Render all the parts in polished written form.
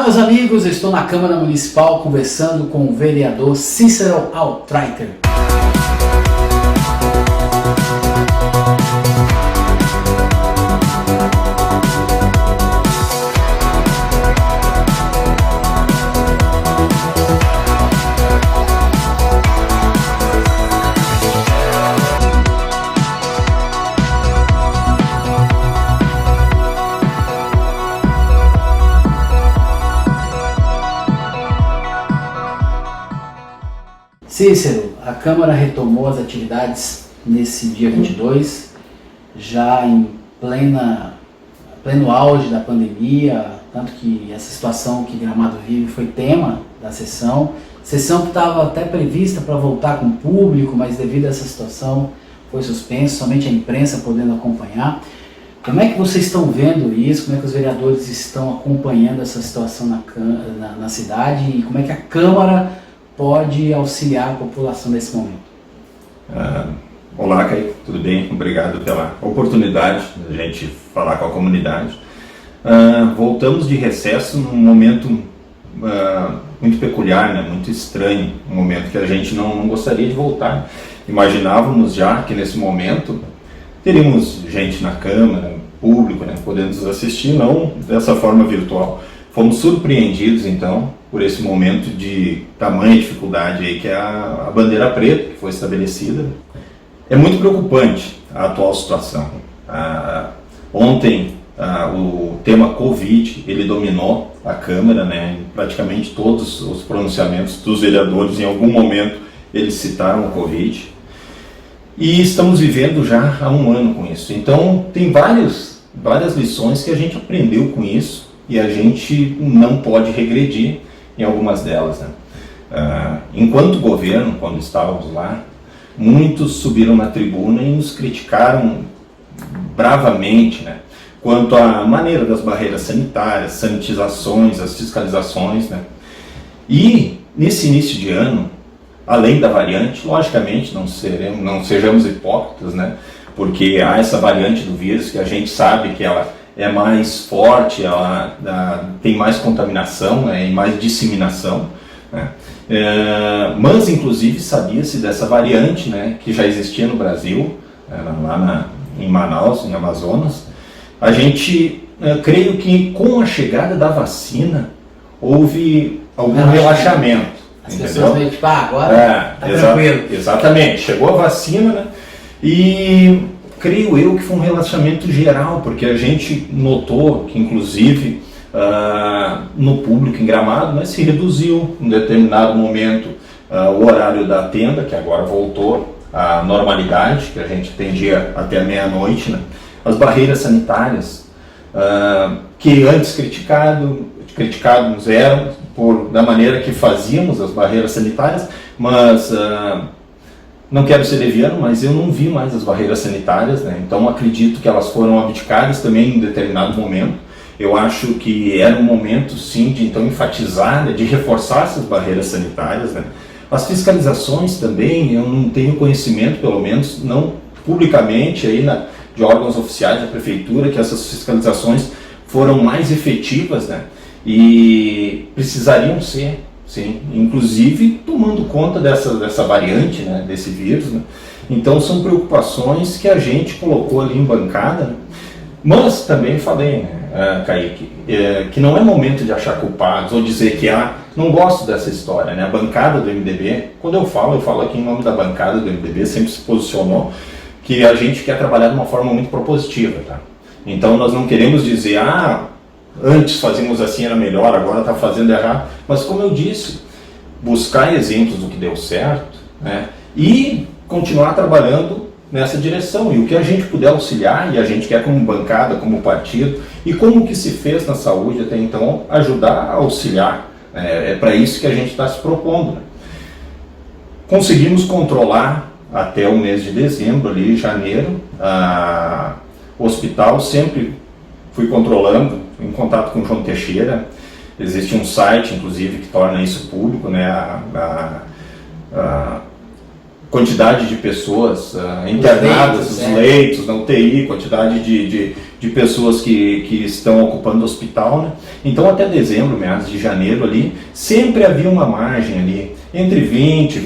meus amigos, eu estou na Câmara Municipal conversando com o vereador Cícero Altreiter. Cícero, a Câmara retomou as atividades nesse dia 22, já em pleno auge da pandemia, tanto que essa situação que Gramado vive foi tema da sessão. Sessão que estava até prevista para voltar com o público, mas devido a essa situação foi suspensa, somente a imprensa podendo acompanhar. Como é que vocês estão vendo isso? Como é que os vereadores estão acompanhando essa situação na cidade e como é que a Câmara pode auxiliar a população nesse momento? Olá, Caio, tudo bem? Obrigado pela oportunidade de a gente falar com a comunidade. Voltamos de recesso num momento muito peculiar, né? Muito estranho, um momento que a gente não gostaria de voltar. Imaginávamos já que nesse momento teríamos gente na Câmara, público, né, podendo nos assistir, não dessa forma virtual. Fomos surpreendidos, então, por esse momento de tamanha dificuldade aí, que é a bandeira preta que foi estabelecida. É muito preocupante a atual situação. Ontem, o tema Covid, ele dominou a Câmara, né? Praticamente todos os pronunciamentos dos vereadores, em algum momento, eles citaram o Covid. E estamos vivendo já há um ano com isso. Então, tem várias lições que a gente aprendeu com isso e a gente não pode regredir em algumas delas, né? Enquanto governo, quando estávamos lá, muitos subiram na tribuna e nos criticaram bravamente, né, quanto à maneira das barreiras sanitárias, sanitizações, as fiscalizações, né? E nesse início de ano, além da variante, logicamente não sejamos hipócritas, né, porque há essa variante do vírus que a gente sabe que ela é mais forte, ela tem mais contaminação, né, e mais disseminação, né? Mas inclusive sabia-se dessa variante, né, que já existia no Brasil, lá em Manaus, em Amazonas. A gente, creio que com a chegada da vacina, houve algum relaxamento. As pessoas meio tipo, agora tá tranquilo. Exatamente, chegou a vacina, né, e creio eu que foi um relaxamento geral, porque a gente notou que, inclusive, no público em Gramado, né, se reduziu em determinado momento o horário da tenda, que agora voltou à normalidade, que a gente atendia até meia-noite, né, as barreiras sanitárias, que antes criticados eram da maneira que fazíamos as barreiras sanitárias, mas não quero ser leviano, mas eu não vi mais as barreiras sanitárias, né? Então acredito que elas foram abdicadas também em determinado momento. Eu acho que era um momento, sim, de então enfatizar, né, de reforçar essas barreiras sanitárias, né? As fiscalizações também, eu não tenho conhecimento, pelo menos não publicamente, aí de órgãos oficiais da Prefeitura, que essas fiscalizações foram mais efetivas, né? E precisariam ser, sim, inclusive tomando conta dessa variante, né, desse vírus, né? Então são preocupações que a gente colocou ali em bancada, né? Mas também falei, né, Kaique, que não é momento de achar culpados ou dizer que não gosto dessa história, né? A bancada do MDB, quando eu falo aqui em nome da bancada do MDB, sempre se posicionou que a gente quer trabalhar de uma forma muito propositiva, tá? Então nós não queremos dizer, antes fazíamos assim era melhor, agora está fazendo errado. Mas como eu disse, buscar exemplos do que deu certo, né, e continuar trabalhando nessa direção. E o que a gente puder auxiliar, e a gente quer como bancada, como partido, e como que se fez na saúde até então, ajudar a auxiliar. É para isso que a gente está se propondo, né? Conseguimos controlar até o mês de dezembro, ali, janeiro, o hospital sempre fui controlando, em contato com o João Teixeira. Existe um site, inclusive, que torna isso público, né, a quantidade de pessoas internadas, os leitos na UTI, quantidade de de pessoas que estão ocupando o hospital, né? Então até dezembro, meados de janeiro ali, sempre havia uma margem ali, entre 20% e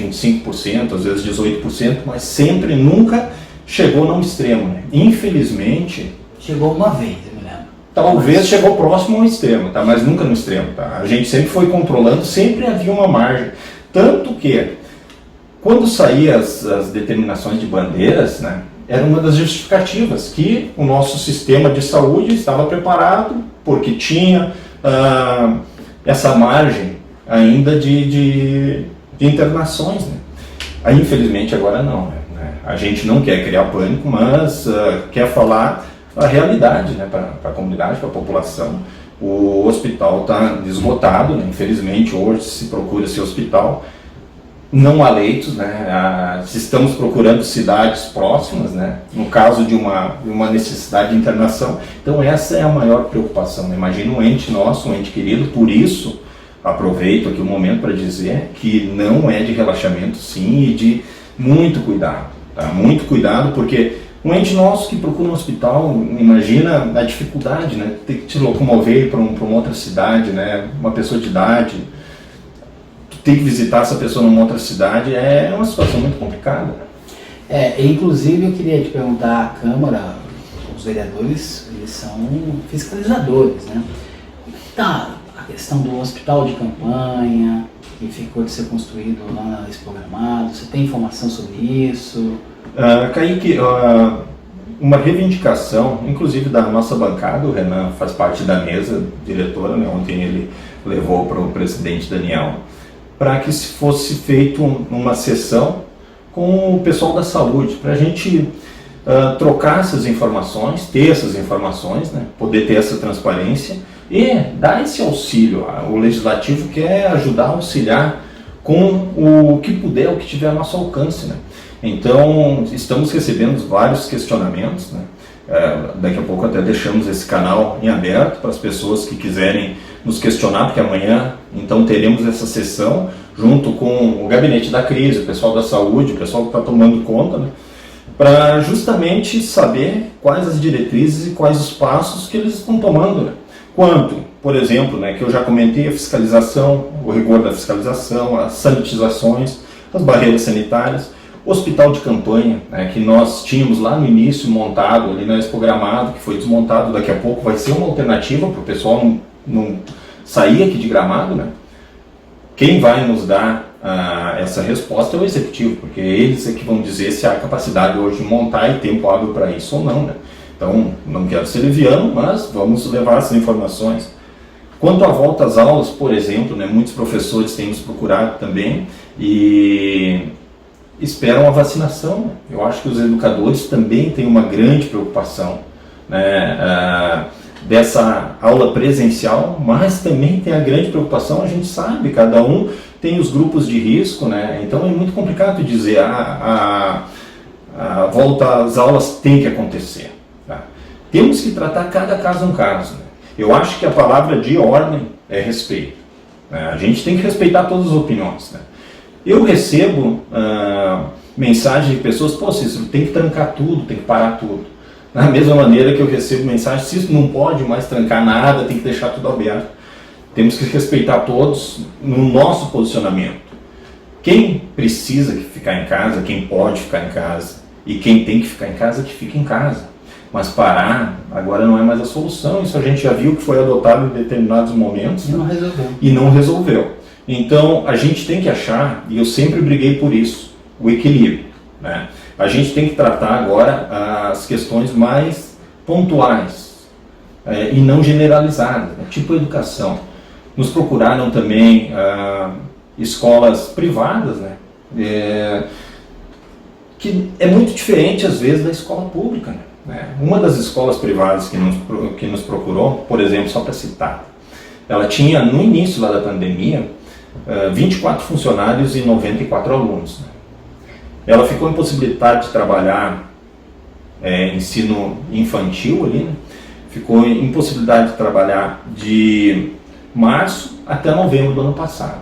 25%, às vezes 18%, mas sempre, nunca chegou num extremo, né? Infelizmente... Chegou uma vez, eu me lembro. Talvez chegou próximo ao extremo, tá? Mas nunca no extremo, tá? A gente sempre foi controlando, sempre havia uma margem. Tanto que, quando saíam as determinações de bandeiras, né, era uma das justificativas que o nosso sistema de saúde estava preparado, porque tinha essa margem ainda de internações, né? Aí, infelizmente, agora não, né? A gente não quer criar pânico, mas quer falar a realidade, né, para a comunidade, para a população. O hospital está esgotado, né? Infelizmente, hoje se procura esse hospital. Não há leitos, né? Estamos procurando cidades próximas, né? No caso de uma necessidade de internação. Então essa é a maior preocupação, né? Imagina um ente nosso, um ente querido, por isso aproveito aqui o momento para dizer que não é de relaxamento sim e de muito cuidado, tá? Muito cuidado, porque um ente nosso que procura um hospital, imagina a dificuldade, né? Ter que te locomover para uma outra cidade, né? Uma pessoa de idade, tem que visitar essa pessoa numa outra cidade, é uma situação muito complicada. Inclusive eu queria te perguntar, a Câmara, os vereadores, eles são fiscalizadores, né? Como está a questão do hospital de campanha, que ficou de ser construído lá na Expo Gramado? Você tem informação sobre isso? Kaique, uma reivindicação, inclusive da nossa bancada, o Renan faz parte da mesa diretora, né? Ontem ele levou para o presidente Daniel, para que se fosse feito uma sessão com o pessoal da saúde, para a gente trocar essas informações, ter essas informações, né, poder ter essa transparência e dar esse auxílio. O legislativo quer ajudar, auxiliar com o que puder, o que tiver ao nosso alcance, né? Então, estamos recebendo vários questionamentos, né? Daqui a pouco até deixamos esse canal em aberto para as pessoas que quiserem nos questionar, porque amanhã então teremos essa sessão junto com o gabinete da crise, o pessoal da saúde, o pessoal que está tomando conta, né, para justamente saber quais as diretrizes e quais os passos que eles estão tomando, né? Quanto, por exemplo, né, que eu já comentei, a fiscalização, o rigor da fiscalização, as sanitizações, as barreiras sanitárias, o hospital de campanha, né, que nós tínhamos lá no início montado ali na Expo Gramado, que foi desmontado, daqui a pouco vai ser uma alternativa para o pessoal não sair aqui de Gramado, né? Quem vai nos dar essa resposta é o executivo, porque eles é que vão dizer se há capacidade hoje de montar e tempo hábil para isso ou não, né? Então, não quero ser leviano, mas vamos levar essas informações. Quanto à volta às aulas, por exemplo, né, muitos professores têm nos procurado também e esperam a vacinação, né? Eu acho que os educadores também têm uma grande preocupação, né, dessa aula presencial, mas também tem a grande preocupação, a gente sabe, cada um tem os grupos de risco, né? Então é muito complicado dizer a volta às aulas tem que acontecer, tá? Temos que tratar cada caso um caso, né? Eu acho que a palavra de ordem é respeito, né? A gente tem que respeitar todas as opiniões, né? Eu recebo mensagens de pessoas, pô, Cícero, tem que trancar tudo, tem que parar tudo. Da mesma maneira que eu recebo mensagem, se isso não pode mais trancar nada, tem que deixar tudo aberto. Temos que respeitar todos no nosso posicionamento. Quem precisa ficar em casa, quem pode ficar em casa, e quem tem que ficar em casa, que fique em casa. Mas parar agora não é mais a solução. Isso a gente já viu que foi adotado em determinados momentos, não resolveu. E não resolveu. Então a gente tem que achar, e eu sempre briguei por isso, o equilíbrio, né? A gente tem que tratar agora as questões mais pontuais e não generalizadas, né? Tipo educação. Nos procuraram também escolas privadas, né? Que é muito diferente às vezes da escola pública, né? Uma das escolas privadas que nos procurou, por exemplo, só para citar, ela tinha no início lá da pandemia 24 funcionários e 94 alunos, né? Ela ficou impossibilitada de trabalhar ensino infantil ali, né? Ficou impossibilitada de trabalhar de março até novembro do ano passado.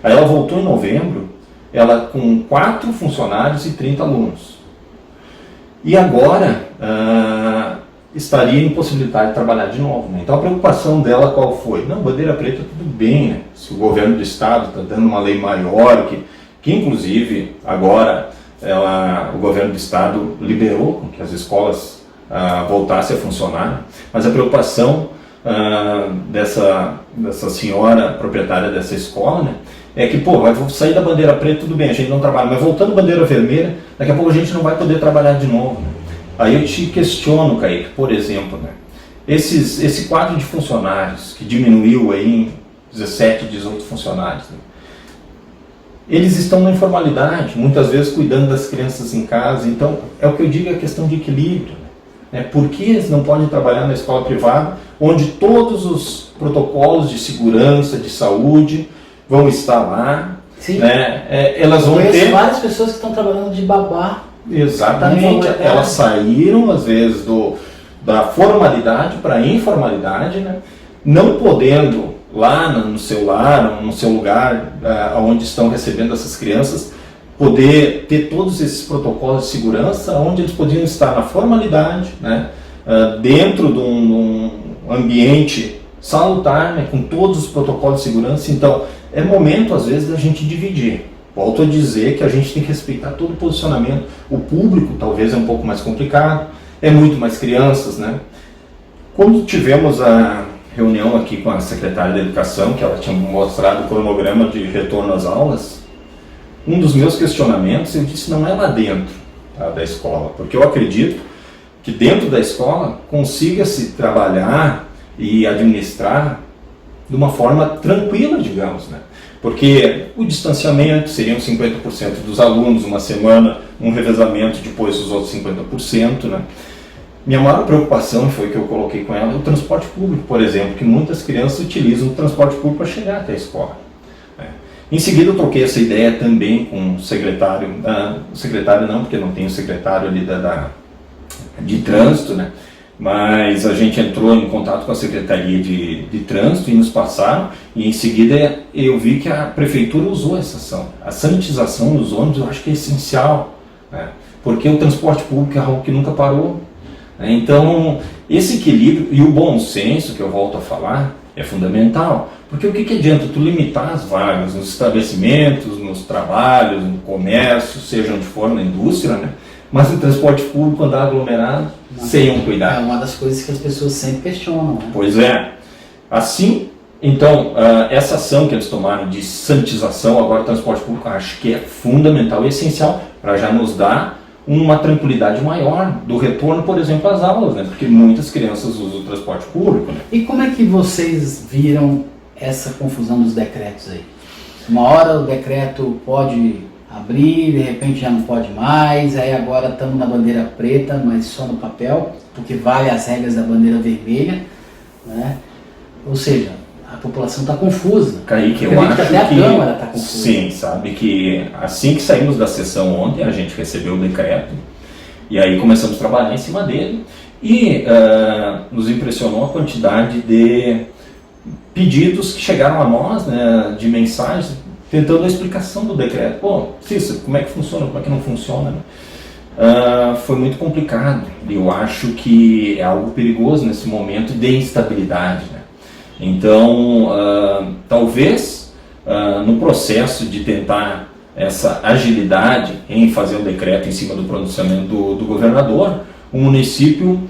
Aí ela voltou em novembro, ela com 4 funcionários e 30 alunos. E agora estaria impossibilitada de trabalhar de novo, né? Então a preocupação dela qual foi? Não, bandeira preta tudo bem, né? Se o governo do estado está dando uma lei maior, que inclusive agora o governo do estado liberou que as escolas voltassem a funcionar, mas a preocupação dessa senhora proprietária dessa escola, né, é que, pô, vai sair da bandeira preta, tudo bem, a gente não trabalha, mas voltando bandeira vermelha, daqui a pouco a gente não vai poder trabalhar de novo, né? Aí eu te questiono, Kaique, por exemplo, né, esse quadro de funcionários que diminuiu aí em 17, 18 funcionários, né, eles estão na informalidade, muitas vezes cuidando das crianças em casa, então é o que eu digo, é a questão de equilíbrio, né? Por que eles não podem trabalhar na escola privada, onde todos os protocolos de segurança, de saúde vão estar lá, Sim. Né? Elas vão ter várias pessoas que estão trabalhando de babá. Exatamente, elas saíram às vezes da formalidade para a informalidade, né? Não podendo lá no seu lar, no seu lugar onde estão recebendo essas crianças, poder ter todos esses protocolos de segurança, onde eles podiam estar na formalidade, né? Dentro de um ambiente salutar, né? Com todos os protocolos de segurança. Então é momento às vezes da gente dividir. Volto a dizer que a gente tem que respeitar todo o posicionamento. O público talvez é um pouco mais complicado, é muito mais crianças, né? Quando tivemos a reunião aqui com a secretária da Educação, que ela tinha mostrado o cronograma de retorno às aulas, um dos meus questionamentos, eu disse, não é lá dentro da escola, porque eu acredito que dentro da escola consiga-se trabalhar e administrar de uma forma tranquila, digamos, né? Porque o distanciamento seriam 50% dos alunos, uma semana, um revezamento, depois os outros 50%, né? Minha maior preocupação, foi o que eu coloquei com ela, é o transporte público, por exemplo, que muitas crianças utilizam o transporte público para chegar até a escola, né? Em seguida eu troquei essa ideia também com o secretário, secretário não, porque não tem o secretário ali de trânsito, né? Mas a gente entrou em contato com a Secretaria de Trânsito e nos passaram, e em seguida eu vi que a Prefeitura usou essa ação. A sanitização dos ônibus eu acho que é essencial, né? Porque o transporte público é algo que nunca parou, né? Então, esse equilíbrio e o bom senso, que eu volto a falar, é fundamental. Porque o que adianta tu limitar as vagas nos estabelecimentos, nos trabalhos, no comércio, seja onde for, na indústria, né? Mas o transporte público andar aglomerado, sem um cuidado. É uma das coisas que as pessoas sempre questionam, né? Pois é. Assim, então, essa ação que eles tomaram de sanitização, agora o transporte público, acho que é fundamental e essencial para já nos dar uma tranquilidade maior do retorno, por exemplo, às aulas, né? Porque muitas crianças usam o transporte público, né? E como é que vocês viram essa confusão dos decretos aí? Uma hora o decreto pode abrir, de repente já não pode mais, aí agora estamos na bandeira preta, mas só no papel, porque vale as regras da bandeira vermelha, né? Ou seja, a população está confusa. Kaique, eu acho que até a Câmara está confusa. Sim, sabe que assim que saímos da sessão ontem, a gente recebeu o decreto, e aí começamos a trabalhar em cima dele, e nos impressionou a quantidade de pedidos que chegaram a nós, né, de mensagens, tentando a explicação do decreto. Pô, Cícero, como é que funciona, como é que não funciona, né? Foi muito complicado. Eu acho que é algo perigoso nesse momento de instabilidade, né? Então, talvez no processo de tentar essa agilidade em fazer o decreto em cima do pronunciamento do governador, o município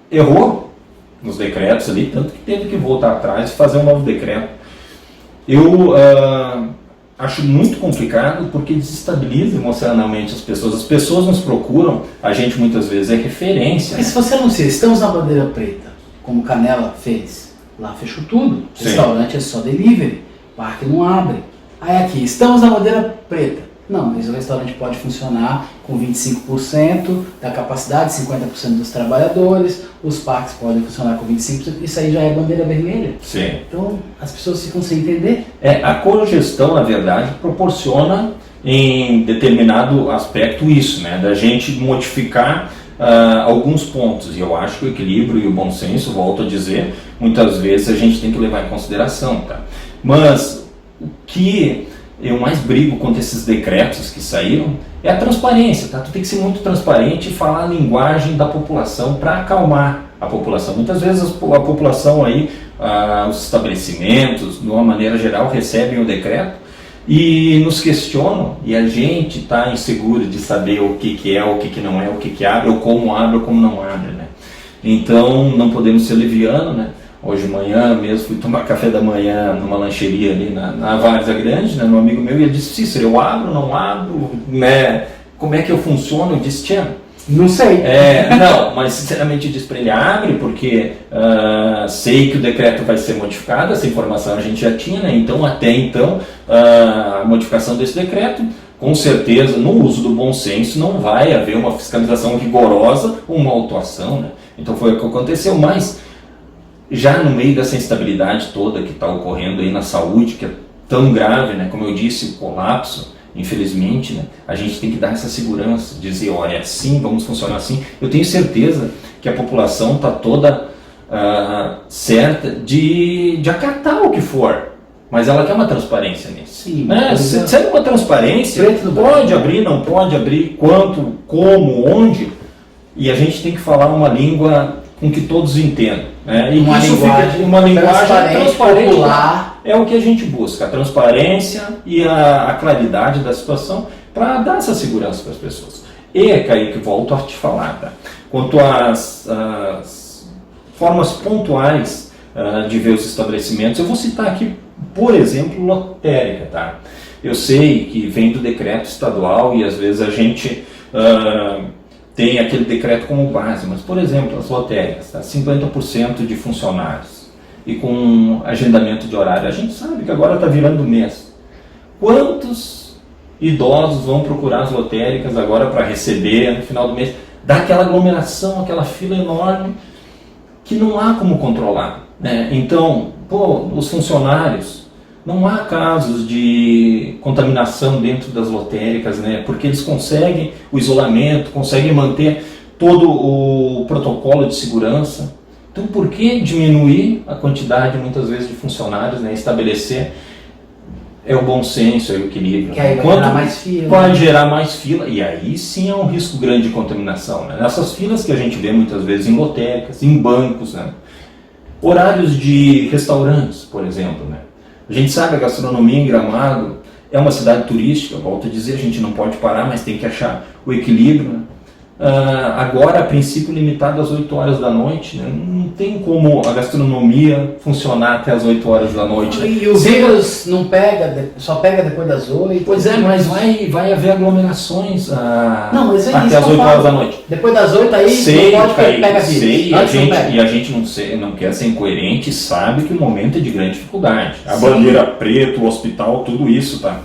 errou nos decretos ali, tanto que teve que voltar atrás e fazer um novo decreto. Eu acho muito complicado porque desestabiliza emocionalmente as pessoas. As pessoas nos procuram, a gente muitas vezes é referência. Mas se você anuncia, estamos na bandeira preta, como Canela fez, lá fechou tudo. Sim. Restaurante é só delivery, parque não abre. Aí aqui, estamos na bandeira preta. Não, mas o restaurante pode funcionar com 25% da capacidade, 50% dos trabalhadores, os parques podem funcionar com 25%, isso aí já é bandeira vermelha. Sim. Então as pessoas ficam sem entender. A cogestão, na verdade, proporciona em determinado aspecto isso, né, da gente modificar alguns pontos, e eu acho que o equilíbrio e o bom senso, volto a dizer, muitas vezes a gente tem que levar em consideração, tá? Mas o que eu mais brigo contra esses decretos que saíram é a transparência, tá? Tu tem que ser muito transparente e falar a linguagem da população para acalmar a população. Muitas vezes a população aí, os estabelecimentos, de uma maneira geral, recebem o decreto e nos questionam, e a gente está inseguro de saber o que é, o que não é, o que abre, ou como não abre, né? Então não podemos ser leviano, né? Hoje de manhã mesmo fui tomar café da manhã numa lancheria ali na Várzea Grande, né, num amigo meu, e ele disse: Cícero, eu abro, não abro, né? Como é que eu funciono? Eu disse: Tiana, não sei. Não, mas sinceramente eu disse para ele: abre, porque sei que o decreto vai ser modificado, essa informação a gente já tinha, né? Então até então a modificação desse decreto, com certeza, no uso do bom senso, não vai haver uma fiscalização rigorosa ou uma autuação, né? Então foi o que aconteceu, mas já no meio dessa instabilidade toda que está ocorrendo aí na saúde, que é tão grave, né? Como eu disse, o colapso, infelizmente, né? A gente tem que dar essa segurança, dizer: olha, é assim, vamos funcionar assim. Eu tenho certeza que a população está toda certa de acatar o que for, mas ela quer uma transparência nisso. Sim, né? Sendo uma transparência, pode abrir, não pode abrir, quanto, como, onde, e a gente tem que falar uma língua com que todos entendam, né? E uma linguagem transparente, popular. É o que a gente busca, a transparência e a claridade da situação para dar essa segurança para as pessoas. E, Kaique, volto a te falar, tá? Quanto às formas pontuais de ver os estabelecimentos, eu vou citar aqui, por exemplo, lotérica, tá? Eu sei que vem do decreto estadual e às vezes a gente tem aquele decreto como base, mas, por exemplo, as lotéricas, tá? 50% de funcionários e com agendamento de horário. A gente sabe que agora está virando mês. Quantos idosos vão procurar as lotéricas agora para receber no final do mês? Dá aquela aglomeração, aquela fila enorme que não há como controlar, né? Então, os funcionários, não há casos de contaminação dentro das lotéricas, né? Porque eles conseguem o isolamento, conseguem manter todo o protocolo de segurança. Então, por que diminuir a quantidade, muitas vezes, de funcionários, né? Estabelecer o bom senso, o equilíbrio. Que aí vai gerar mais fila. Vai gerar mais fila, e aí sim é um risco grande de contaminação, né? Nessas filas que a gente vê muitas vezes em lotéricas, em bancos, né? Horários de restaurantes, por exemplo, né? A gente sabe que a gastronomia em Gramado é uma cidade turística, volto a dizer, a gente não pode parar, mas tem que achar o equilíbrio, né? Agora, a princípio, limitado às 8 horas da noite, né? Não tem como a gastronomia funcionar até as 8 horas da noite. Né? E o vírus não pega, só pega depois das 8? Pois é, mas vai haver aglomerações até as 8 horas da noite. Depois das 8 aí não pode pegar vírus. E a gente não quer ser incoerente e sabe que o momento é de grande dificuldade. A bandeira preta, o hospital, tudo isso, tá?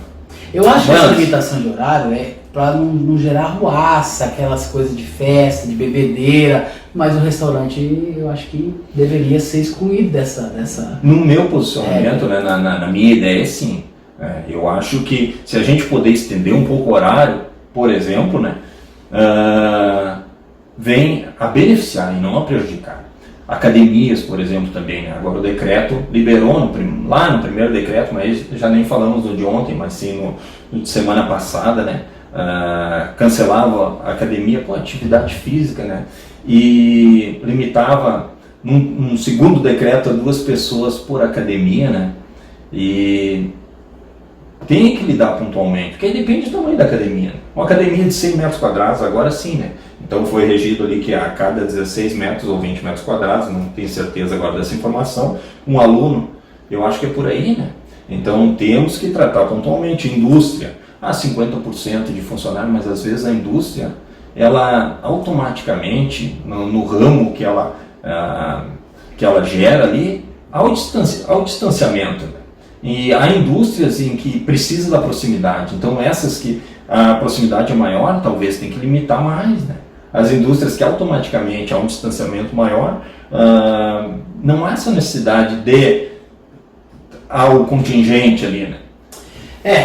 Eu acho que essa limitação de horário é para não gerar ruaça, aquelas coisas de festa, de bebedeira, mas o restaurante eu acho que deveria ser excluído dessa... No meu posicionamento, né, na minha ideia, sim. Eu acho que se a gente puder estender um pouco o horário, por exemplo, né, vem a beneficiar e não a prejudicar. Academias, por exemplo, também, né? Agora o decreto liberou, lá no primeiro decreto, mas já nem falamos do de ontem, mas sim no de semana passada, né? Cancelava a academia com atividade física, né? E limitava, num segundo decreto, a 2 pessoas por academia, né? E tem que lidar pontualmente, porque aí depende do tamanho da academia. Né? Uma academia de 100 metros quadrados, agora sim, né? Então foi regido ali que a cada 16 metros ou 20 metros quadrados, não tenho certeza agora dessa informação, um aluno, eu acho que é por aí, né? Então temos que tratar pontualmente. Indústria, 50% de funcionário, mas às vezes a indústria, ela automaticamente, no ramo que ela gera ali, há o distanciamento. Né? E há indústrias em que precisa da proximidade, então essas que a proximidade é maior, talvez tem que limitar mais, né? As indústrias que automaticamente há um distanciamento maior, não há essa necessidade de o contingente ali, né?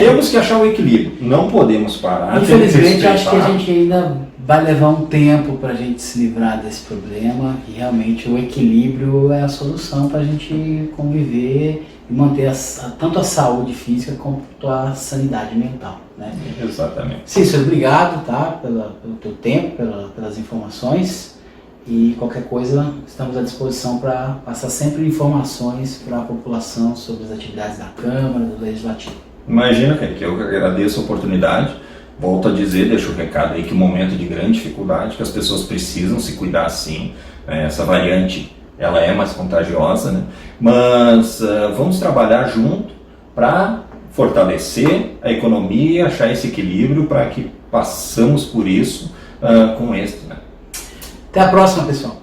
Temos que achar o equilíbrio, não podemos parar. Infelizmente, acho que a gente ainda vai levar um tempo para a gente se livrar desse problema e realmente o equilíbrio é a solução para a gente conviver e manter tanto a saúde física quanto a sanidade mental, né? Exatamente. Cícero, obrigado, tá, pelo teu tempo, pelas informações, e qualquer coisa estamos à disposição para passar sempre informações para a população sobre as atividades da Câmara, do Legislativo. Imagina, que eu agradeço a oportunidade. Volto a dizer, deixo o recado aí que o momento de grande dificuldade, que as pessoas precisam se cuidar sim. Essa variante, ela é mais contagiosa, né? Mas vamos trabalhar junto para fortalecer a economia, achar esse equilíbrio para que passamos por isso com êxito, né? Até a próxima, pessoal!